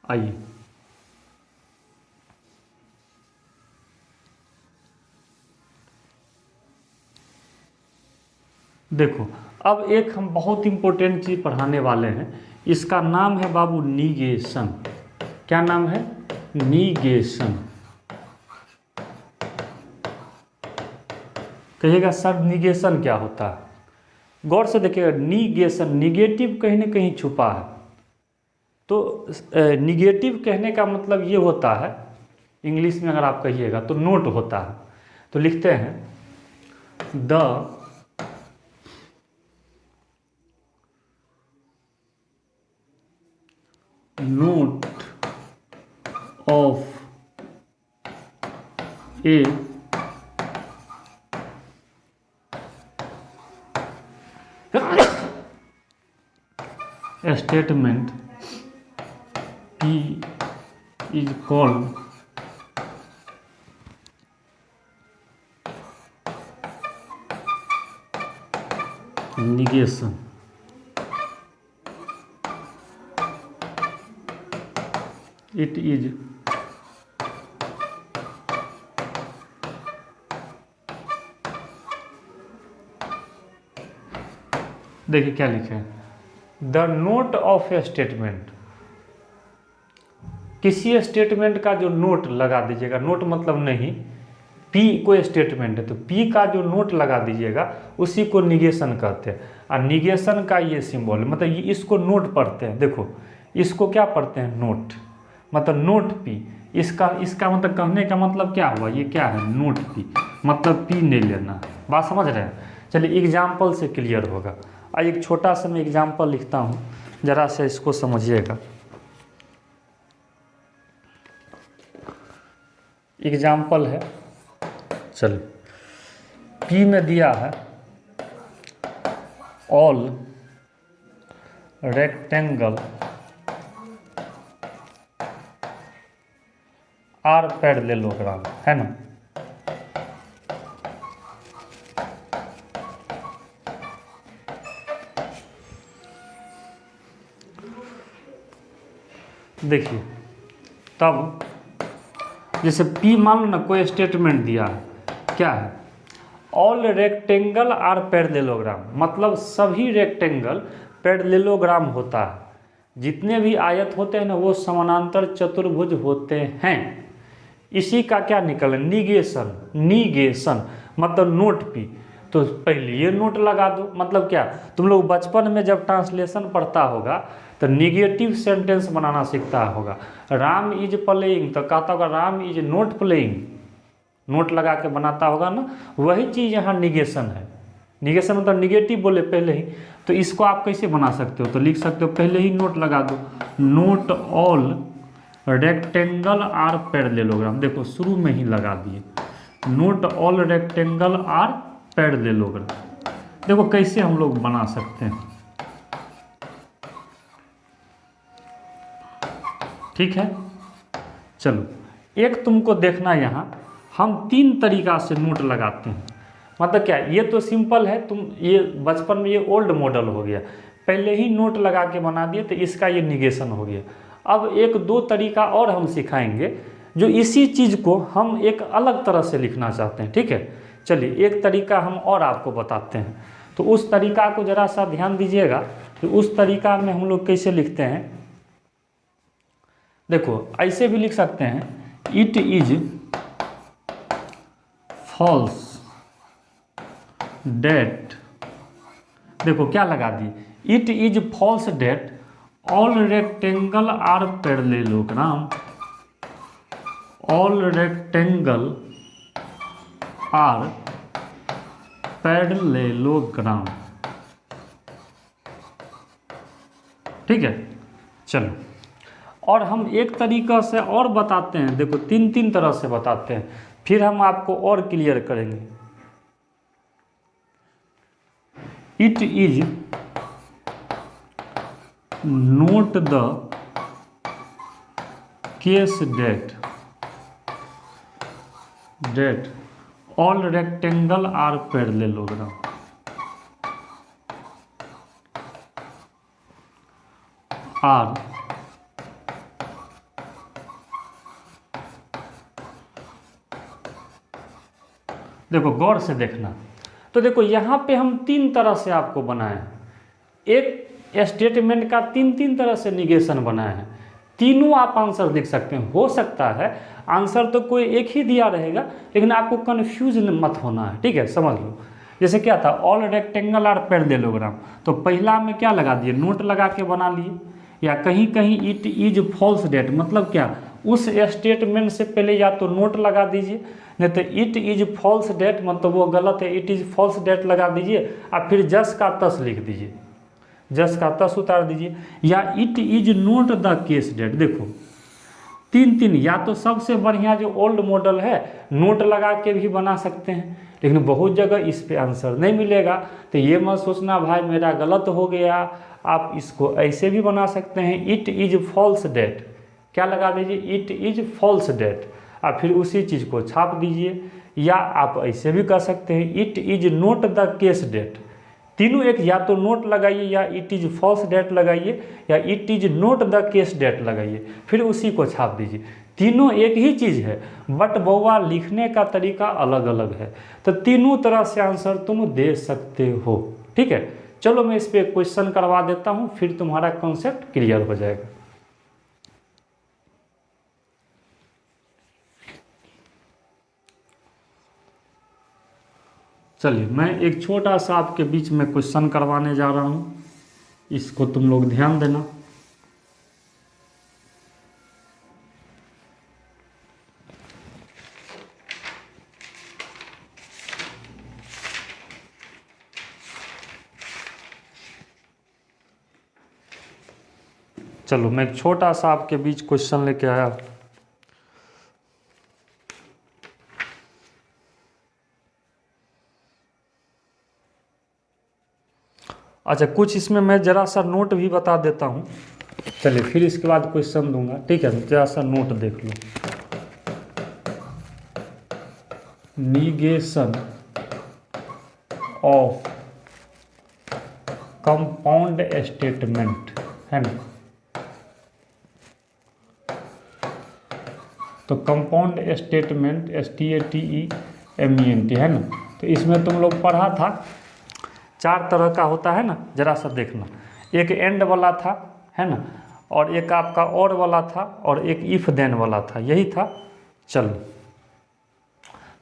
आइए, देखो अब एक हम बहुत इंपॉर्टेंट चीज़ पढ़ाने वाले हैं, इसका नाम है बाबू निगेशन। क्या नाम है, निगेशन। कहिएगा सर निगेशन क्या होता है। गौर से देखिएगा, निगेशन, निगेटिव कहीं ना कहीं छुपा है। तो निगेटिव कहने का मतलब ये होता है, इंग्लिश में अगर आप कहिएगा तो नोट होता है। तो लिखते हैं the note of A statement P is called negation। It is देखिए क्या लिखे हैं, the note of A statement. किसी स्टेटमेंट का जो नोट लगा दीजिएगा, नोट मतलब नहीं, P कोई स्टेटमेंट है तो P का जो नोट लगा दीजिएगा उसी को निगेशन कहते हैं। और निगेशन का ये सिंबल, मतलब ये इसको नोट पढ़ते हैं। देखो इसको क्या पढ़ते हैं, नोट, मतलब नोट P। इसका मतलब कहने का मतलब क्या हुआ, ये क्या है, नोट P, मतलब P नहीं लेना। बात समझ रहे हैं। चलिए एग्जाम्पल से क्लियर होगा। एक छोटा सा मैं एग्जाम्पल लिखता हूँ, जरा से इसको समझिएगा। एग्जाम्पल है, चलिए P में दिया है ऑल रेक्टेंगल आर पैरेललोग्राम, है ना। देखिए तब जैसे P मान लो ना कोई स्टेटमेंट दिया है, क्या है, ऑल रेक्टेंगल आर पैरेललोग्राम, मतलब सभी रेक्टेंगल पैरेललोग्राम होता है, जितने भी आयत होते हैं ना वो समानांतर चतुर्भुज होते हैं। इसी का क्या निकल, निगेशन, निगेशन मतलब नोट P। तो पहले ये नोट लगा दो, मतलब क्या, तुम लोग बचपन में जब ट्रांसलेशन पढ़ता होगा तो निगेटिव सेंटेंस बनाना सीखता होगा। राम इज प्लेइंग तो कहता होगा Ram is not playing, note लगा के बनाता होगा ना, वही चीज़ यहाँ निगेशन है। निगेशन मतलब निगेटिव बोले पहले ही, तो इसको आप कैसे बना सकते हो, तो लिख सकते हो पहले ही नोट लगा दो, not all rectangle are parallelogram, देखो शुरू में ही लगा दिए, not all rectangle are parallelogram. देखो कैसे हम लोग बना सकते हैं, ठीक है। चलो एक तुमको देखना, यहाँ हम 3 तरीका से नोट लगाते हैं। मतलब क्या, ये तो सिंपल है, तुम ये बचपन में ये ओल्ड मॉडल हो गया, पहले ही नोट लगा के बना दिए तो इसका ये निगेशन हो गया। अब 1-2 तरीका और हम सिखाएंगे जो इसी चीज़ को हम एक अलग तरह से लिखना चाहते हैं, ठीक है। चलिए एक तरीका हम और आपको बताते हैं, तो उस तरीका को ज़रा सा ध्यान दीजिएगा। तो उस तरीका में हम लोग कैसे लिखते हैं, देखो ऐसे भी लिख सकते हैं, इट इज फॉल्स डेट, देखो क्या लगा दी, it is false date all rectangle are parallelogram, all rectangle are parallelogram, ठीक है। चलो और हम एक तरीका से और बताते हैं, देखो 3 तरह से बताते हैं, फिर हम आपको और क्लियर करेंगे। It is not the case that all rectangle are parallelogram, are देखो गौर से देखना, तो देखो यहाँ पे हम 3 तरह से आपको बनाए हैं, एक स्टेटमेंट का 3 तरह से निगेशन बनाए हैं, तीनों आप आंसर लिख सकते हैं। हो सकता है आंसर तो कोई एक ही दिया रहेगा, लेकिन आपको कन्फ्यूज मत होना है, ठीक है, समझ लो। जैसे क्या था, ऑल रेक्टेंगल आर पैरेललोग्राम, तो पहला में क्या लगा दिए, नोट लगा के बना लिए, या कहीं कहीं इट इज फॉल्स डेट, मतलब क्या, उस स्टेटमेंट से पहले या तो नोट लगा दीजिए, नहीं तो इट इज फॉल्स डेट मतलब वो गलत है, इट इज फॉल्स डेट लगा दीजिए, और फिर जस का तस लिख दीजिए, जस का तस उतार दीजिए, या it is not the case that. देखो 3, या तो सबसे बढ़िया जो ओल्ड मॉडल है नोट लगा के भी बना सकते हैं, लेकिन बहुत जगह इस पे आंसर नहीं मिलेगा, तो ये मत सोचना भाई मेरा गलत हो गया। आप इसको ऐसे भी बना सकते हैं, इट इज फॉल्स डेट, क्या लगा दीजिए, इट इज फॉल्स डेट, और फिर उसी चीज़ को छाप दीजिए। या आप ऐसे भी कर सकते हैं, it is not the case that, तीनों एक, या तो नोट लगाइए या इट इज फॉल्स डेट लगाइए या it is not the case that लगाइए, फिर उसी को छाप दीजिए। तीनों एक ही चीज़ है, बट बउआ लिखने का तरीका अलग अलग है, तो तीनों तरह से आंसर तुम दे सकते हो, ठीक है। चलो मैं इस पर क्वेश्चन करवा देता हूँ, फिर तुम्हारा कॉन्सेप्ट क्लियर हो जाएगा। चलिए मैं एक छोटा सा आपके बीच में क्वेश्चन करवाने जा रहा हूँ, इसको तुम लोग ध्यान देना। चलो मैं एक छोटा सा आपके बीच क्वेश्चन लेके आया। अच्छा, कुछ इसमें मैं ज़रा सा नोट भी बता देता हूँ। चलिए फिर इसके बाद क्वेश्चन दूंगा, ठीक है। ज़रा सा नोट देख लो। निगेशन ऑफ कंपाउंड स्टेटमेंट है ना। तो कंपाउंड स्टेटमेंट STATEMENT है ना। तो इसमें तुम लोग पढ़ा था 4 तरह का होता है ना, जरा सा देखना। एक एंड वाला था है ना, और एक आपका और वाला था, और एक इफ देन वाला था, यही था। चलो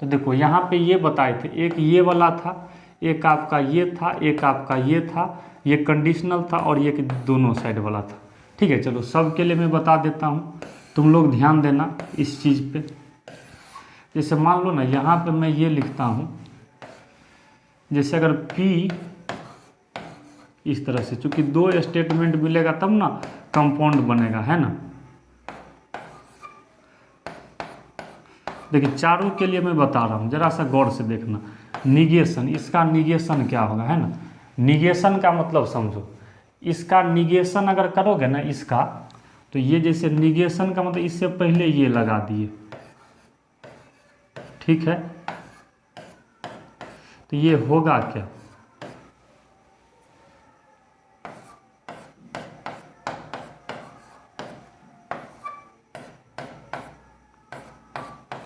तो देखो यहाँ पे ये बताए थे, एक ये वाला था, एक आपका ये था, एक आपका ये था, ये कंडीशनल था, और ये दोनों साइड वाला था, ठीक है। चलो सब के लिए मैं बता देता हूँ, तुम लोग ध्यान देना इस चीज़ पे। जैसे मान लो ना यहाँ पे मैं ये लिखता हूँ, जैसे अगर P इस तरह से, चूंकि 2 स्टेटमेंट मिलेगा तब ना कंपाउंड बनेगा, है ना। देखिए चारों के लिए मैं बता रहा हूँ, जरा सा गौर से देखना। निगेशन, इसका निगेशन क्या होगा, है ना। निगेशन का मतलब समझो, इसका निगेशन अगर करोगे ना इसका, तो ये जैसे निगेशन का मतलब इससे पहले ये लगा दिए, ठीक है। तो ये होगा क्या,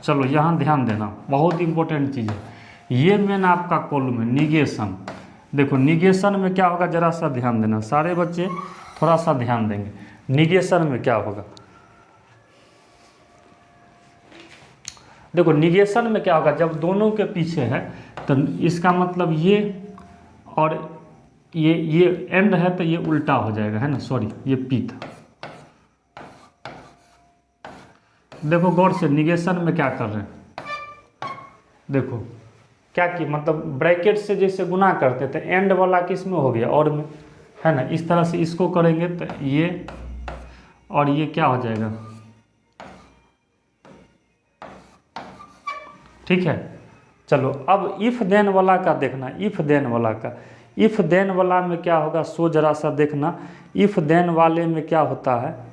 चलो यहाँ ध्यान देना, बहुत इंपॉर्टेंट चीज़ है ये। मेन आपका कॉलम है निगेशन। देखो निगेशन में क्या होगा, जरा सा ध्यान देना, सारे बच्चे थोड़ा सा ध्यान देंगे। निगेशन में क्या होगा, देखो निगेशन में क्या होगा, जब दोनों के पीछे है तो इसका मतलब ये और ये एंड है तो ये उल्टा हो जाएगा, है ना। सॉरी ये पी था। देखो गौर से, निगेशन में क्या कर रहे हैं, देखो क्या कि मतलब ब्रैकेट से जैसे गुना करते थे, एंड वाला किस में हो गया, और में, है ना। इस तरह से इसको करेंगे तो ये और ये क्या हो जाएगा, ठीक है। चलो अब इफ देन वाला का देखना, इफ देन वाला का, इफ देन वाला में क्या होगा, सो जरा सा देखना। इफ देन वाले में क्या होता है,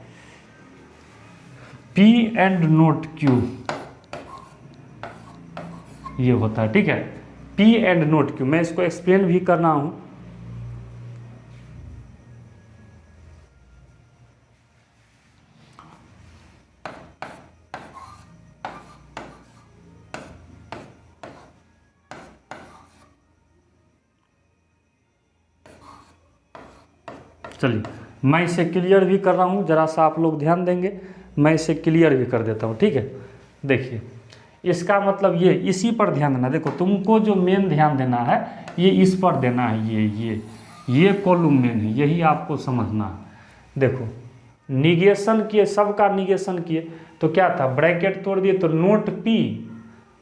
P एंड नोट Q ये होता है, ठीक है। P एंड नोट Q, मैं इसको एक्सप्लेन भी करना हूं। चलिए मैं इसे क्लियर भी कर रहा हूँ, ज़रा सा आप लोग ध्यान देंगे, मैं इसे क्लियर भी कर देता हूँ, ठीक है। देखिए इसका मतलब ये, इसी पर ध्यान देना। देखो तुमको जो मेन ध्यान देना है ये इस पर देना है, ये कॉलम मेन है, यही आपको समझना है। देखो निगेशन किए, सबका निगेशन किए तो क्या था, ब्रैकेट तोड़ दिए तो नोट P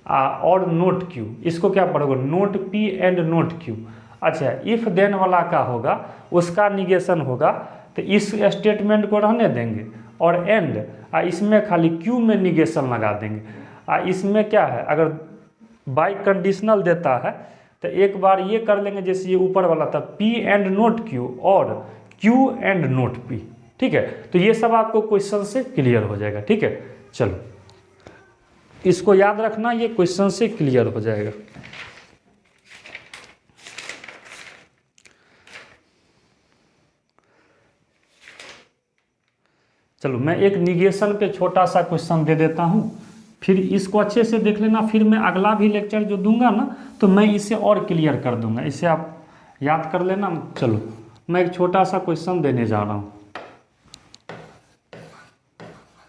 और नोट Q, इसको क्या पढ़ोगे, note P and note Q। अच्छा इफ देन वाला का होगा, उसका निगेशन होगा तो इस स्टेटमेंट को रहने देंगे और एंड, इसमें खाली Q में निगेशन लगा देंगे। इसमें क्या है, अगर बाई कंडीशनल देता है तो एक बार ये कर लेंगे, जैसे ये ऊपर वाला था P एंड नोट Q और Q एंड नोट P, ठीक है। तो ये सब आपको क्वेश्चन से क्लियर हो जाएगा, ठीक है। चलो इसको याद रखना, ये क्वेश्चन से क्लियर हो जाएगा। चलो मैं एक निगेशन पे छोटा सा क्वेश्चन दे देता हूँ, फिर इसको अच्छे से देख लेना। फिर मैं अगला भी लेक्चर जो दूंगा ना तो मैं इसे और क्लियर कर दूंगा, इसे आप याद कर लेना। चलो मैं एक छोटा सा क्वेश्चन देने जा रहा हूँ।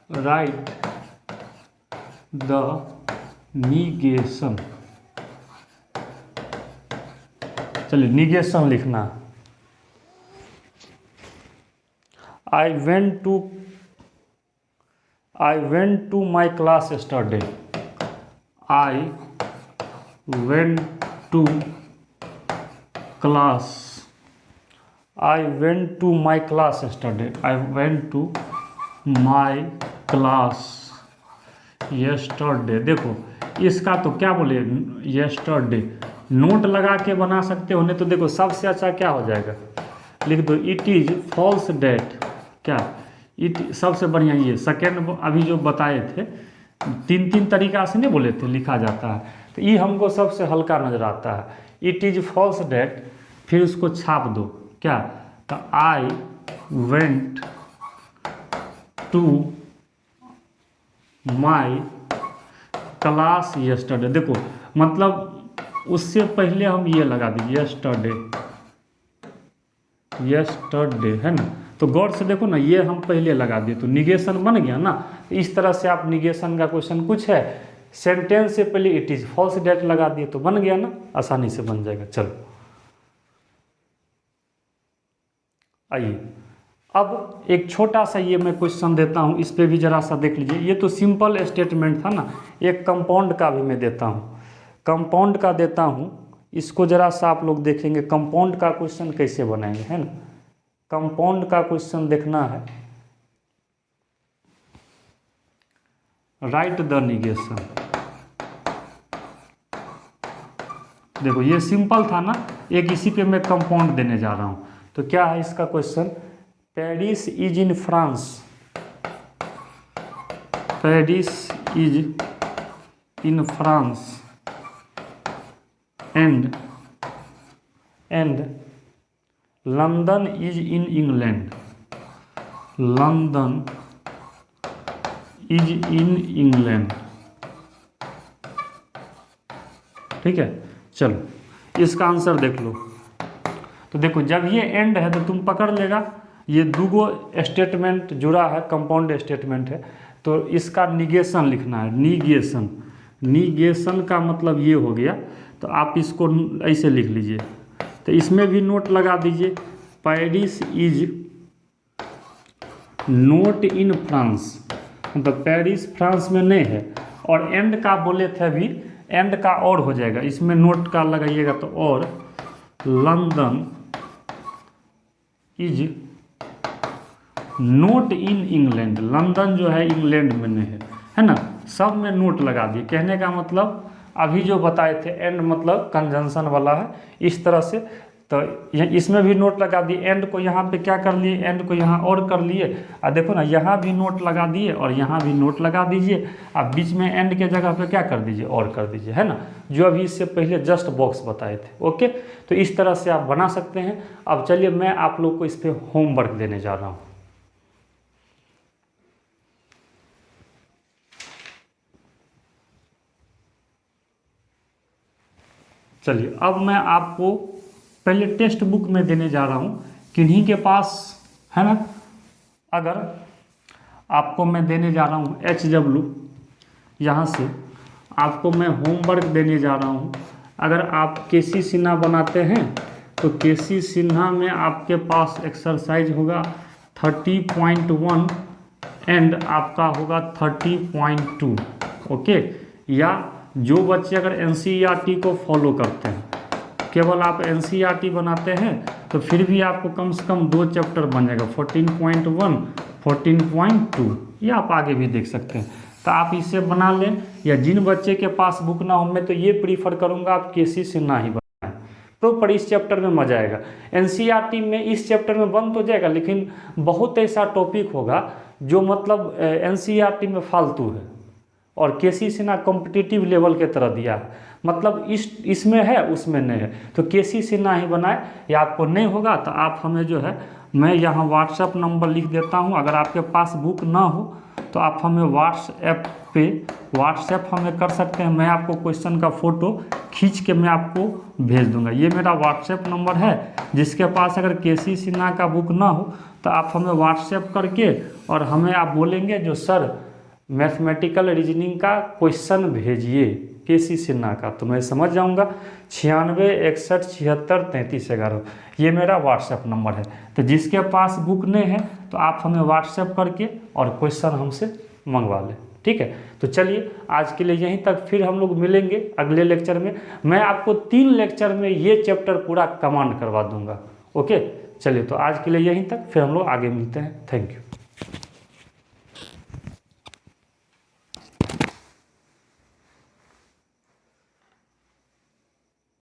राइट द निगेशन, चलिए निगेशन लिखना। I went to my class yesterday. I went to class. I went to my class yesterday. I went to my class yesterday. देखो इसका तो क्या बोले, yesterday नोट लगा के बना सकते हो, नहीं तो देखो सबसे अच्छा क्या हो जाएगा, लिख दो इट इज फॉल्स डेट। क्या इट सबसे बढ़िया ये सेकेंड अभी जो बताए थे, तीन तीन तरीका से नहीं बोले थे लिखा जाता है, तो ये हमको सबसे हल्का नजर आता है। इट इज फॉल्स डेट, फिर उसको छाप दो क्या, तो I went to my class yesterday. देखो मतलब उससे पहले हम ये लगा दीजिए यस्टरडे, यस्टरडे है ना, तो गौर से देखो ना, ये हम पहले लगा दिए तो निगेशन बन गया ना। इस तरह से आप निगेशन का क्वेश्चन कुछ है, सेंटेंस से पहले इट इज फॉल्स डेट लगा दिए तो बन गया ना, आसानी से बन जाएगा। चलो आइए अब एक छोटा सा ये मैं क्वेश्चन देता हूँ, इस पे भी जरा सा देख लीजिए। ये तो सिंपल स्टेटमेंट था ना, एक कंपाउंड का भी मैं देता हूँ, कंपाउंड का देता हूँ, इसको जरा सा आप लोग देखेंगे कंपाउंड का क्वेश्चन कैसे बनाएंगे, है ना। कंपाउंड का क्वेश्चन देखना है, राइट द निगेशन। देखो ये सिंपल था ना, एक इसी पे मैं कंपाउंड देने जा रहा हूँ। तो क्या है इसका question, Paris is in France, Paris is in France and London is in England, London is in England. ठीक है, चलो इसका आंसर देख लो। तो देखो जब ये एंड है तो तुम पकड़ लेगा, ये दूगो स्टेटमेंट जुड़ा है, कंपाउंड स्टेटमेंट है, तो इसका निगेशन लिखना है। निगेशन, निगेशन का मतलब ये हो गया, तो आप इसको ऐसे लिख लीजिए। तो इसमें भी नोट लगा दीजिए, Paris is note in France, मतलब पेरिस फ्रांस में नहीं है। और एंड का बोले थे अभी, एंड का और हो जाएगा, इसमें नोट का लगाइएगा तो और, London is note in England, London जो है इंग्लैंड में नहीं है ना। सब में नोट लगा दिए, कहने का मतलब अभी जो बताए थे एंड मतलब कंजंक्शन वाला है, इस तरह से। तो इसमें भी नोट लगा दिए, एंड को यहाँ पे क्या कर लिए, एंड को यहाँ और कर लिए। और देखो ना यहाँ भी नोट लगा दिए और यहाँ भी नोट लगा दीजिए। अब बीच में एंड के जगह पे क्या कर दीजिए, और कर दीजिए, है ना, जो अभी इससे पहले जस्ट बॉक्स बताए थे। ओके, तो इस तरह से आप बना सकते हैं। अब चलिए मैं आप लोग को इस पर होमवर्क देने जा रहा हूँ। चलिए अब मैं आपको पहले टेक्स्ट बुक में देने जा रहा हूँ, किन्हीं के पास है ना, अगर आपको मैं देने जा रहा हूँ HW, यहाँ से आपको मैं होमवर्क देने जा रहा हूँ। अगर आप केसी सिन्हा बनाते हैं तो केसी सिन्हा में आपके पास एक्सरसाइज होगा 30.1 एंड आपका होगा 30.2। ओके, या जो बच्चे अगर NCERT को फॉलो करते हैं, केवल आप NCERT बनाते हैं तो फिर भी आपको कम से कम 2 चैप्टर बन जाएगा, 14.1 14.2, ये आप आगे भी देख सकते हैं। तो आप इसे बना लें, या जिन बच्चे के पास बुक ना हो, मैं तो ये प्रीफर करूँगा आप केसी सिन्हा ही बनाएं, प्रॉपर इस चैप्टर में मजा आएगा। NCERT में इस चैप्टर में बन तो जाएगा, लेकिन बहुत ऐसा टॉपिक होगा जो मतलब NCERT में फालतू है, और केसी सिन्हा कॉम्पिटिटिव लेवल के तरह दिया है, मतलब इसमें है उसमें नहीं है। तो केसी सिन्हा ही बनाए, या आपको नहीं होगा तो आप हमें जो है, मैं यहाँ व्हाट्सएप नंबर लिख देता हूँ, अगर आपके पास बुक ना हो तो आप हमें व्हाट्सएप हमें कर सकते हैं। मैं आपको क्वेश्चन का फ़ोटो खींच के मैं आपको भेज दूंगा। ये मेरा व्हाट्सएप नंबर है, जिसके पास अगर केसी सिन्हा का बुक ना हो तो आप हमें व्हाट्सएप करके और हमें आप बोलेंगे जो सर मैथमेटिकल रीजनिंग का क्वेश्चन भेजिए केसी सिन्हा का, तो मैं समझ जाऊंगा। 96 61 76 33 11, ये मेरा व्हाट्सएप नंबर है। तो जिसके पास बुक नहीं है तो आप हमें व्हाट्सएप करके और क्वेश्चन हमसे मंगवा लें, ठीक है। तो चलिए आज के लिए यहीं तक, फिर हम लोग मिलेंगे अगले लेक्चर में। मैं आपको 3 लेक्चर में ये चैप्टर पूरा कमांड करवा दूंगा। ओके, चलिए तो आज के लिए यहीं तक, फिर हम लोग आगे मिलते हैं। Thank you.